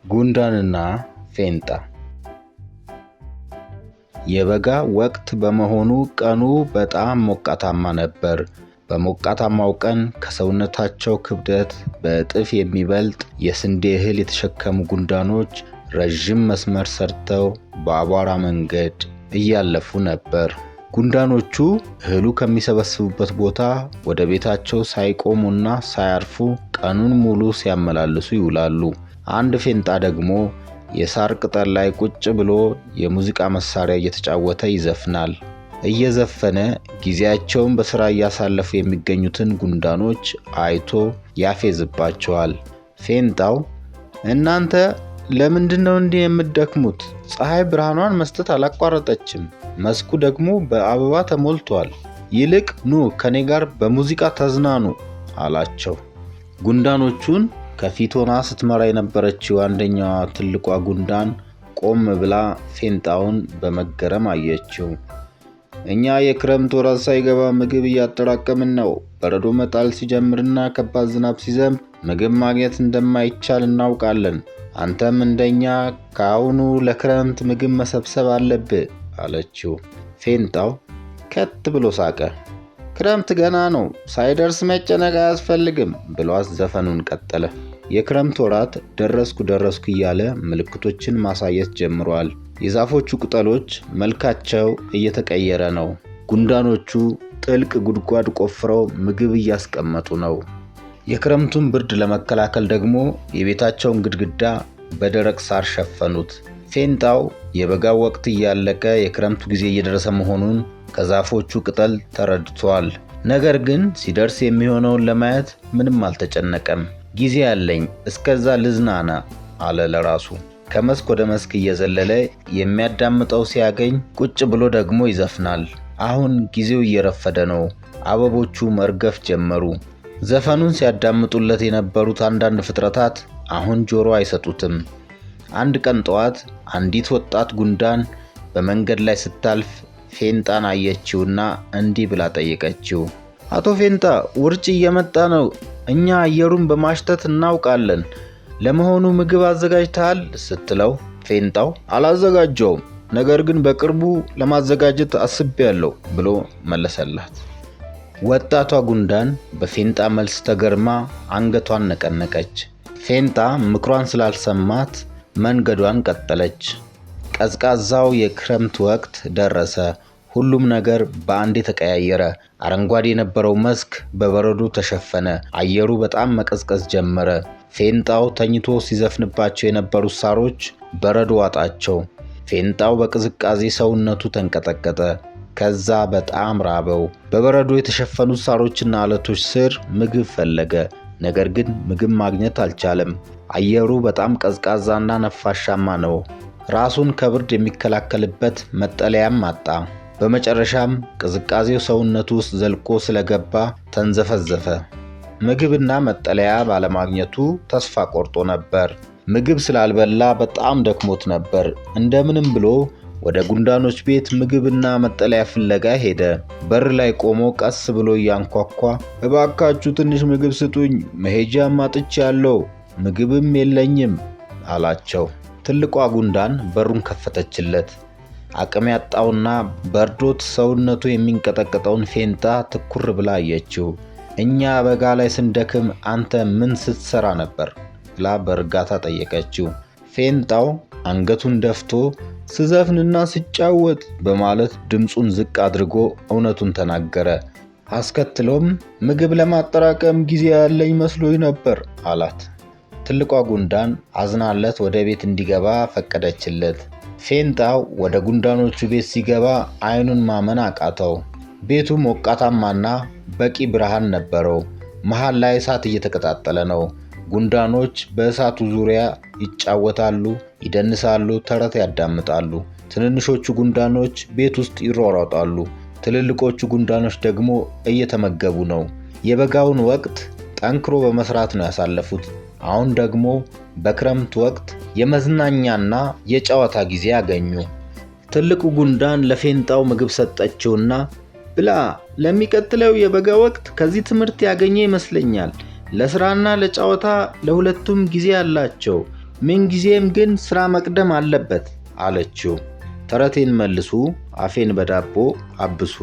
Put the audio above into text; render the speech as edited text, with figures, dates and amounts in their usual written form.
ጉንዳንና ፌንጣ። የበጋ ወቅት በመሆኑ ቀኑ በጣም ሞቃታማ ነበር። በሞቃታማው ቀን ከሰውነታቸው ክብደት በእጥፍ የሚበልጥ የስንዴ እህል የተሸከሙ ጉንዳኖች ረዥም መስመር ሰርተው በአቧራ መንገድ እያለፉ ነበር። ጉንዳኖቹ እህሉ ከሚሰበስቡበት ቦታ ወደ ቤታቸው ሳይቆሙና ሳያርፉ ቀኑን ሙሉ ሲያመላልሱ ይውላሉ። አንድ ፌንጣ ደግሞ የሳር ቅጠል ላይ ቁጭ ብሎ የሙዚቃ መሳሪያ እየተጫወተ ይዘፍናል። እየዘፈነ ጊዜያቸውን በሥራ እያሳለፉ የሚገኙትን ጉንዳኖች አይቶ ያፌዝባቸዋል። ፌንጣው እናንተ ለምንድነው እንዲህ የምትደክሙት? ፀሐይ ብርሃኗን መስጠት አላቋረጠችም። መስኩ ደግሞ በአበባ ተሞልቷል። ይልቅ ኑ ከኔ ጋር በሙዚቃ ተዝናኑ አላቸው። ጉንዳኖቹን ከፊት ሆና ስትመራ የነበረችው አንደኛዋ ትልቋ ጉንዳን ቆም ብላ ፌንጣውን በመገረም አየችው። እኛ የክረምት ወራት ሳይገባ ምግብ እያጠራቀምን ነው። በረዶ መጣል ሲጀምርና ከባድ ዝናብ ሲዘንብ ምግብ ማግኘት እንደማይቻል እናውቃለን። አንተም እንደኛ ከአሁኑ ለክረምት ምግብ መሰብሰብ አለብህ አለችው። ፌንጣው ከት ብሎ ሳቀ። ክረምት ገና ነው፣ ሳይደርስ መጨነቅ አያስፈልግም ብሏት ዘፈኑን ቀጠለ። የክረምት ወራት ደረስኩ እያለ ምልክቶችን ማሳየት ጀምሯል። የዛፎቹ ቅጠሎች መልካቸው እየተቀየረ ነው። ጉንዳኖቹ ጥልቅ ጉድጓድ ቆፍረው ምግብ እያስቀመጡ ነው። የክረምቱን ብርድ ለመከላከል ደግሞ የቤታቸውን ግድግዳ በደረቅ ሳር ሸፈኑት። ፌንጣው የበጋው ወቅት እያለቀ የክረምቱ ጊዜ እየደረሰ መሆኑን ከዛፎቹ ቅጠል ተረድቷል። ነገር ግን ሲደርስ የሚሆነውን ለማየት ምንም አልተጨነቀም። ጊዜ ያለኝ እስከዛ ልዝናና አለ ለራሱ። ከመስክ ወደ መስክ እየዘለለ የሚያዳምጠው ሲያገኝ ቁጭ ብሎ ደግሞ ይዘፍናል። አሁን ጊዜው እየረፈደ ነው። አበቦቹ መርገፍ ጀመሩ። ዘፈኑን ሲያዳምጡለት የነበሩት አንዳንድ ፍጥረታት አሁን ጆሮ አይሰጡትም። አንድ ቀን ጠዋት አንዲት ወጣት ጉንዳን በመንገድ ላይ ስታልፍ ፌንጣን አየችውና እንዲህ ብላ ጠየቀችው። አቶ ፌንጣ፣ ውርጭ እየመጣ ነው። እኛ አየሩን በማሽተት እናውቃለን። ለመሆኑ ምግብ አዘጋጅተሃል? ስትለው ፌንጣው አላዘጋጀውም፣ ነገር ግን በቅርቡ ለማዘጋጀት አስቤያለሁ ብሎ መለሰላት። ወጣቷ ጉንዳን በፌንጣ መልስ ተገርማ አንገቷን ነቀነቀች። ፌንጣ ምክሯን ስላልሰማት መንገዷን ቀጠለች። ቀዝቃዛው የክረምት ወቅት ደረሰ። ሁሉም ነገር በአንዴ ተቀያየረ። አረንጓዴ የነበረው መስክ በበረዶ ተሸፈነ። አየሩ በጣም መቀዝቀዝ ጀመረ። ፌንጣው ተኝቶ ሲዘፍንባቸው የነበሩት ሳሮች በረዶ ዋጣቸው። ፌንጣው በቅዝቃዜ ሰውነቱ ተንቀጠቀጠ። ከዛ በጣም ራበው። በበረዶ የተሸፈኑት ሳሮችና አለቶች ስር ምግብ ፈለገ። ነገር ግን ምግብ ማግኘት አልቻለም። አየሩ በጣም ቀዝቃዛና ነፋሻማ ነው። ራሱን ከብርድ የሚከላከልበት መጠለያም አጣ። በመጨረሻም ቅዝቃዜው ሰውነቱ ውስጥ ዘልቆ ስለገባ ተንዘፈዘፈ። ምግብና መጠለያ ባለማግኘቱ ተስፋ ቆርጦ ነበር። ምግብ ስላልበላ በጣም ደክሞት ነበር። እንደምንም ብሎ ወደ ጉንዳኖች ቤት ምግብና መጠለያ ፍለጋ ሄደ። በር ላይ ቆሞ ቀስ ብሎ እያንኳኳ እባካችሁ ትንሽ ምግብ ስጡኝ፣ መሄጃም አጥቻለሁ፣ ምግብም የለኝም አላቸው። ትልቋ ጉንዳን በሩን ከፈተችለት። አቅም ያጣውና በርዶት ሰውነቱ የሚንቀጠቀጠውን ፌንጣ ትኩር ብላ አየችው። እኛ በጋ ላይ ስንደክም አንተ ምን ስትሰራ ነበር ብላ በእርጋታ ጠየቀችው። ፌንጣው አንገቱን ደፍቶ ስዘፍንና ስጫወት በማለት ድምፁን ዝቅ አድርጎ እውነቱን ተናገረ። አስከትሎም ምግብ ለማጠራቀም ጊዜ ያለኝ መስሎኝ ነበር አላት። ትልቋ ጉንዳን አዝናለት ወደ ቤት እንዲገባ ፈቀደችለት። ፌንጣው ወደ ጉንዳኖቹ ቤት ሲገባ አይኑን ማመን አቃተው። ቤቱ ሞቃታማና በቂ ብርሃን ነበረው። መሃል ላይ እሳት እየተቀጣጠለ ነው። ጉንዳኖች በእሳቱ ዙሪያ ይጫወታሉ፣ ይደንሳሉ፣ ተረት ያዳምጣሉ። ትንንሾቹ ጉንዳኖች ቤት ውስጥ ይሯሯጣሉ። ትልልቆቹ ጉንዳኖች ደግሞ እየተመገቡ ነው። የበጋውን ወቅት ጠንክሮ በመስራት ነው ያሳለፉት። አሁን ደግሞ በክረምት ወቅት የመዝናኛና የጨዋታ ጊዜ አገኙ። ትልቁ ጉንዳን ለፌንጣው ምግብ ሰጠችውና ብላ፣ ለሚቀጥለው የበጋ ወቅት ከዚህ ትምህርት ያገኘ ይመስለኛል። ለስራና ለጨዋታ ለሁለቱም ጊዜ አላቸው። ምንጊዜም ግን ሥራ መቅደም አለበት አለችው። ተረቴን መልሱ፣ አፌን በዳቦ አብሱ።